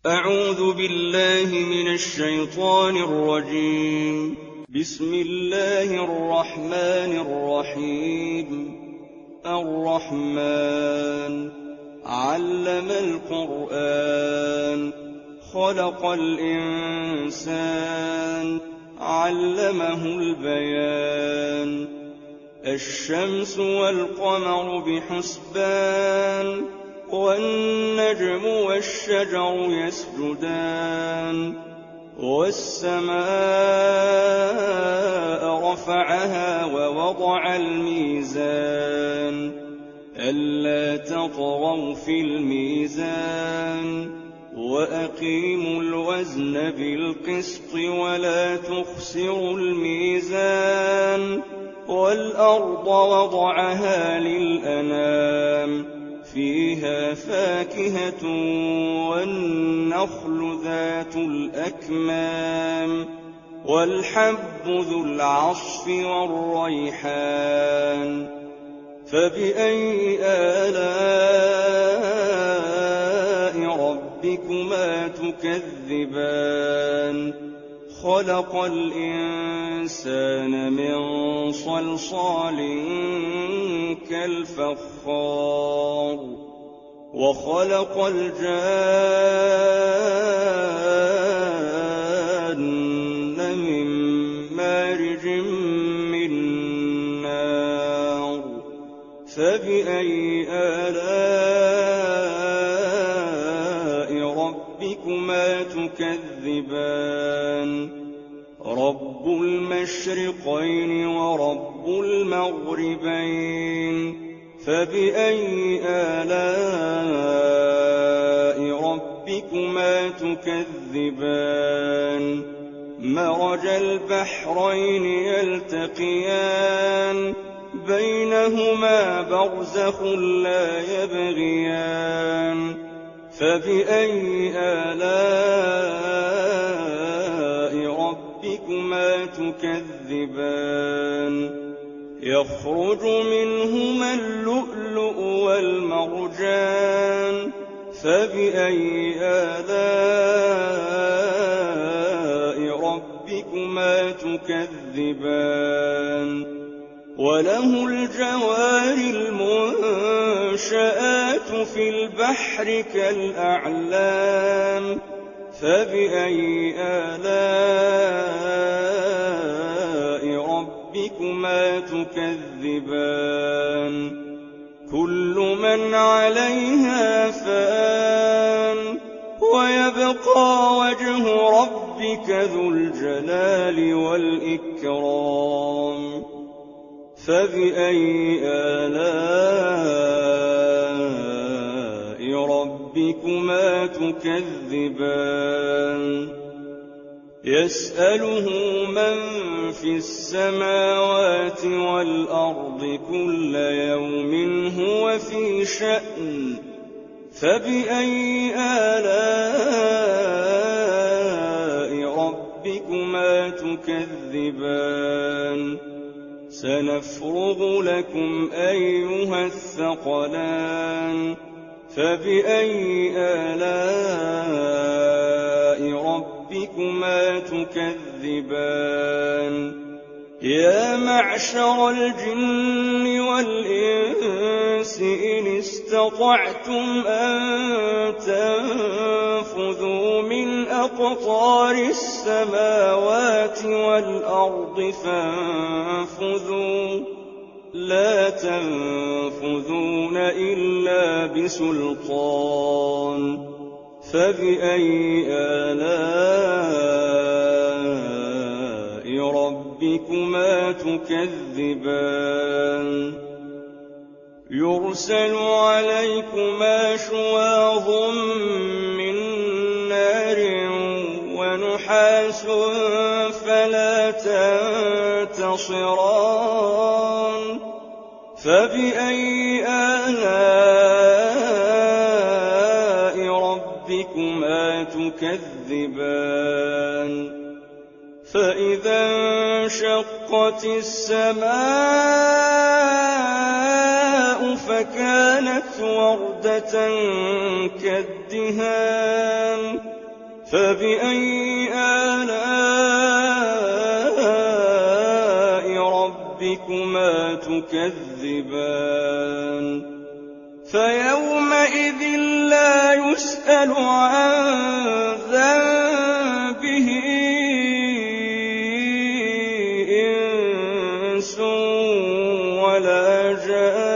أعوذ بالله من الشيطان الرجيم. بسم الله الرحمن الرحيم. الرحمن علم القرآن خلق الإنسان علمه البيان. الشمس والقمر بحسبان والنجم والشجر يسجدان. والسماء رفعها ووضع الميزان ألا تطغوا في الميزان وأقيموا الوزن بالقسط ولا تخسروا الميزان. والأرض وضعها للأنام فيها فاكهة والنخل ذات الأكمام والحب ذو العصف والريحان. فبأي آلاء ربكما تكذبان؟ خلق الإنسان من صلصال كالفخار وخلق الجان من مارج من نار. فبأي آلاء ربكما تكذبان؟ رب المشرقين ورب المغربين. فبأي آلاء ربكما تكذبان؟ مرج البحرين يلتقيان بينهما برزخ لا يبغيان. فبأي آلاء ربكما تكذبان؟ يخرج منهما اللؤلؤ والمرجان. فبأي آلاء ربكما تكذبان؟ وله الجوار المنشآت في البحر كالأعلام. فبأي آلاء ربكما تكذبان؟ كل من عليها فان ويبقى وجه ربك ذو الجلال والإكرام. فبأي آلاء ربكما تكذبان؟ يسأله من في السماوات والأرض كل يوم هو في شأن. فبأي آلاء ربكما تكذبان؟ سنفرغ لكم أيها الثقلان. فبأي آلاء ربكما تكذبان؟ يا معشر الجن والإنس إن استطعتم أن تنفذوا من أقطار السماوات والأرض فانفذوا لا تنفذون إلا بسلطان. فبأي آلاء ربكما تكذبان؟ يرسل عليكما شواظ من نار ونحاس فلا تنتصران. فبأي آلاء ربكما تكذبان؟ فإذا انشقت السماء فكانت وردة كالدهان. فبأي آلاء ربكما تكذبان فيومئذ لا يسأل عن ذنبه إنس ولا جان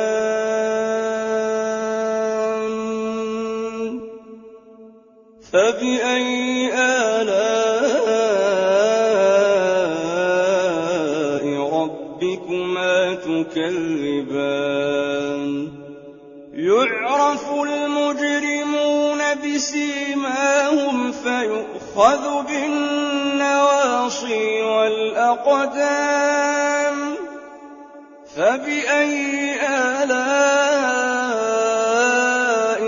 فبأي آلاء ربكما تكذبان يعرف المجرمون بسيماهم فيؤخذ بالنواصي والأقدام فبأي آلاء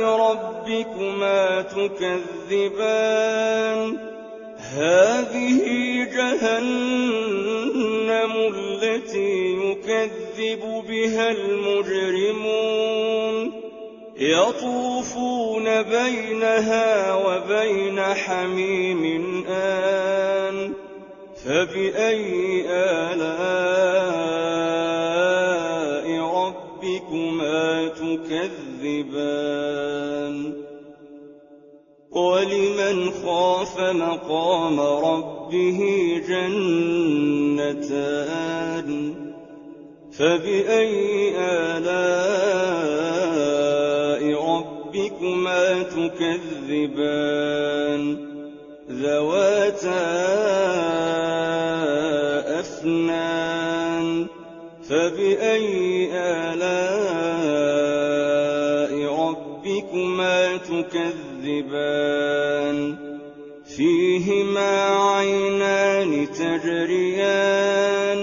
ربكما تكذبان هذه جهنم التي يكذب بها المجرمون يطوفون بينها وبين حميم آن فبأي آلاء ربكما تكذبان ولمن خاف مقام ربه جنتان فبأي آلاء ربكما تكذبان ذواتا أفنان فبأي آلاء ربكما تكذبان فيهما عينان تجريان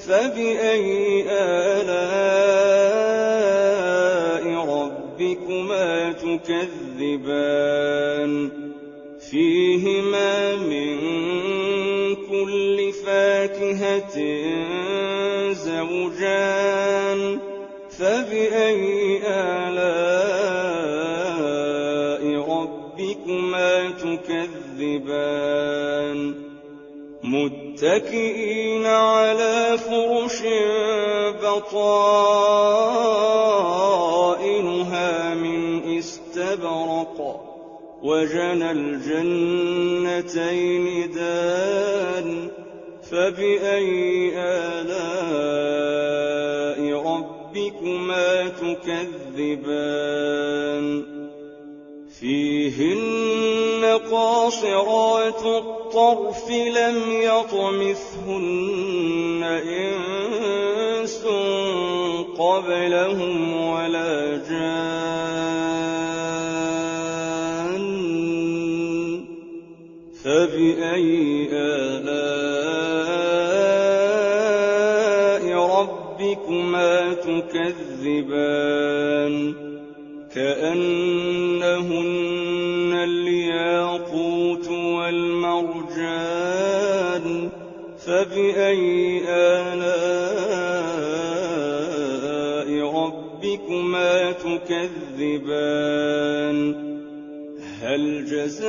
فبأي آلاء ربكما تكذبان فيهما من كل فاكهة زوجان فبأي آلاء ربكما تكذبان متكئين على فرش بطائنها من استبرق وجنى الجنتين دان فبأي آلاء ربكما تكذبان فيهن قاصرات الطرف لم يطمثهن إنس قبلهم ولا جان فبأي آلاء ربكما تكذبان كأنهن الياقوت والمرجان فبأي آلاء ربكما تكذبان هل جزاء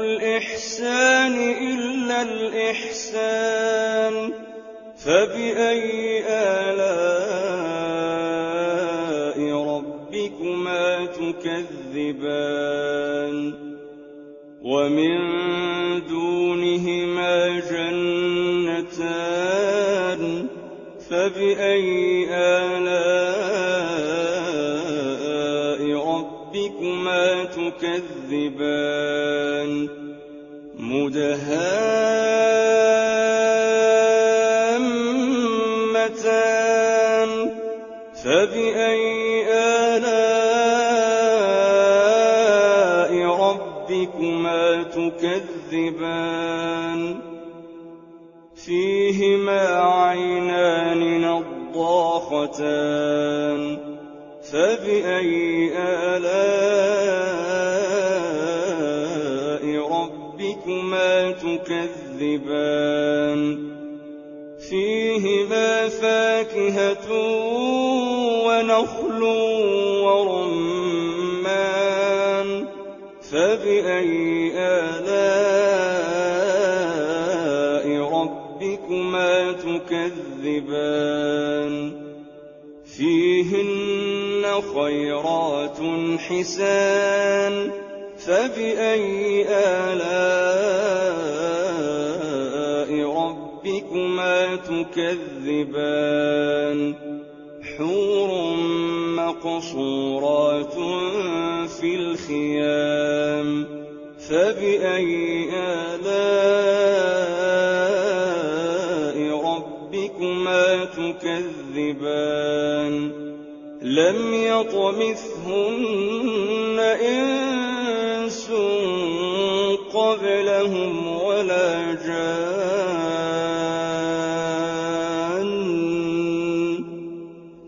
الإحسان إلا الإحسان فبأي آلاء ربكما تكذبان ومن دونهما جنتان فبأي آلاء ربكما تكذبان مدهامتان فبأي آلاء ربكما تكذبان فيهما عينان نضاختان فبأي آلاء ربكما تكذبان فيهما فاكهة ونخل ورمان فبأي آلاء ربكما تكذبان فيهن خيرات حسان فبأي آلاء ربكما تكذبان حور مقصورات في الخيام فبأي آلاء ربكما تكذبان لم يطمثهن إنس قبلهم ولا جان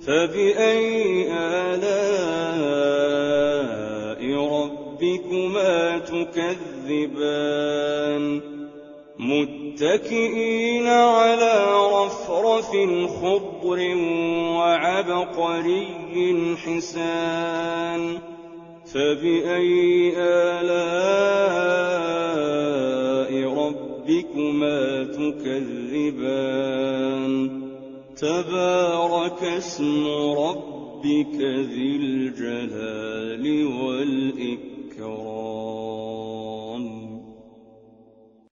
فبأي آلاء ربكما تكذبان متكئين على رفرف خضر وعبقري حسان فبأي آلاء ربكما تكذبان تبارك اسم ربك ذي الجلال والإكرام